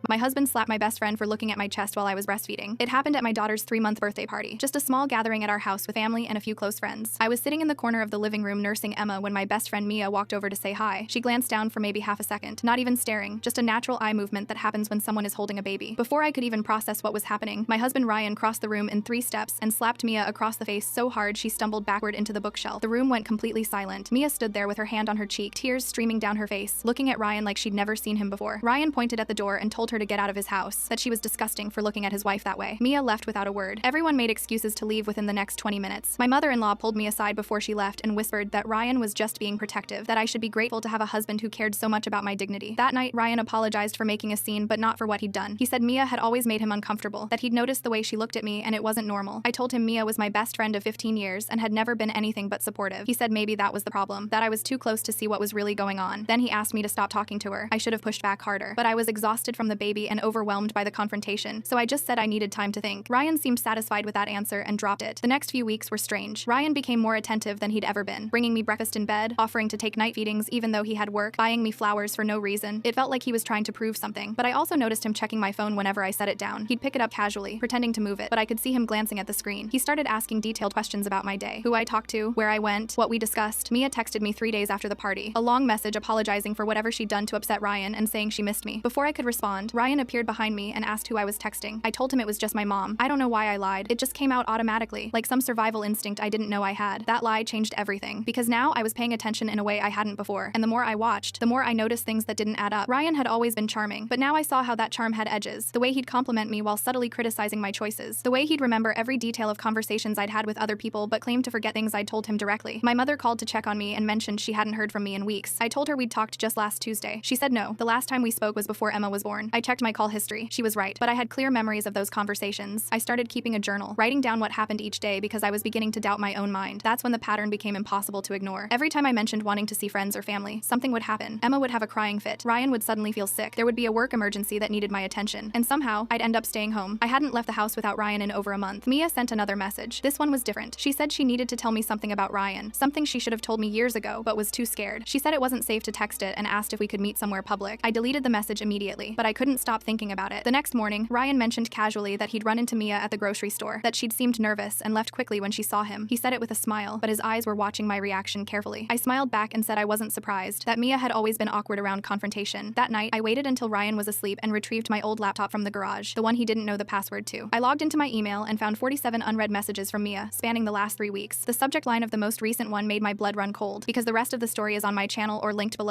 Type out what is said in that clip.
My husband slapped my best friend for looking at my chest while I was breastfeeding. It happened at my daughter's 3-month birthday party. Just a small gathering at our house with family and a few close friends. I was sitting in the corner of the living room nursing Emma when my best friend Mia walked over to say hi. She glanced down for maybe half a second, not even staring, just a natural eye movement that happens when someone is holding a baby. Before I could even process what was happening, my husband Ryan crossed the room in 3 steps and slapped Mia across the face so hard she stumbled backward into the bookshelf. The room went completely silent. Mia stood there with her hand on her cheek, tears streaming down her face, looking at Ryan like she'd never seen him before. Ryan pointed at the door and told her to get out of his house, that she was disgusting for looking at his wife that way. Mia left without a word. Everyone made excuses to leave within the next 20 minutes. My mother-in-law pulled me aside before she left and whispered that Ryan was just being protective, that I should be grateful to have a husband who cared so much about my dignity. That night, Ryan apologized for making a scene, but not for what he'd done. He said Mia had always made him uncomfortable, that he'd noticed the way she looked at me and it wasn't normal. I told him Mia was my best friend of 15 years and had never been anything but supportive. He said maybe that was the problem, that I was too close to see what was really going on. Then he asked me to stop talking to her. I should have pushed back harder, but I was exhausted from the baby and overwhelmed by the confrontation, so I just said I needed time to think. Ryan seemed satisfied with that answer and dropped it. The next few weeks were strange. Ryan became more attentive than he'd ever been, bringing me breakfast in bed, offering to take night feedings even though he had work, buying me flowers for no reason. It felt like he was trying to prove something, but I also noticed him checking my phone whenever I set it down. He'd pick it up casually, pretending to move it, but I could see him glancing at the screen. He started asking detailed questions about my day, who I talked to, where I went, what we discussed. Mia texted me 3 days after the party, a long message apologizing for whatever she'd done to upset Ryan and saying she missed me. Before I could respond, Ryan appeared behind me and asked who I was texting. I told him it was just my mom. I don't know why I lied. It just came out automatically, like some survival instinct I didn't know I had. That lie changed everything, because now I was paying attention in a way I hadn't before, and the more I watched, the more I noticed things that didn't add up. Ryan had always been charming, but now I saw how that charm had edges. The way he'd compliment me while subtly criticizing my choices. The way he'd remember every detail of conversations I'd had with other people but claimed to forget things I'd told him directly. My mother called to check on me and mentioned she hadn't heard from me in weeks. I told her we'd talked just last Tuesday. She said no. The last time we spoke was before Emma was born. I checked my call history. She was right, but I had clear memories of those conversations. I started keeping a journal, writing down what happened each day because I was beginning to doubt my own mind. That's when the pattern became impossible to ignore. Every time I mentioned wanting to see friends or family, something would happen. Emma would have a crying fit. Ryan would suddenly feel sick. There would be a work emergency that needed my attention, and somehow I'd end up staying home. I hadn't left the house without Ryan in over a month. Mia sent another message. This one was different. She said she needed to tell me something about Ryan, something she should have told me years ago, but was too scared. She said it wasn't safe to text it and asked if we could meet somewhere public. I deleted the message immediately, but I couldn't stop thinking about it. The next morning, Ryan mentioned casually that he'd run into Mia at the grocery store, that she'd seemed nervous and left quickly when she saw him. He said it with a smile, but his eyes were watching my reaction carefully. I smiled back and said I wasn't surprised, that Mia had always been awkward around confrontation. That night, I waited until Ryan was asleep and retrieved my old laptop from the garage, the one he didn't know the password to. I logged into my email and found 47 unread messages from Mia, spanning the last 3 weeks. The subject line of the most recent one made my blood run cold, because the rest of the story is on my channel or linked below.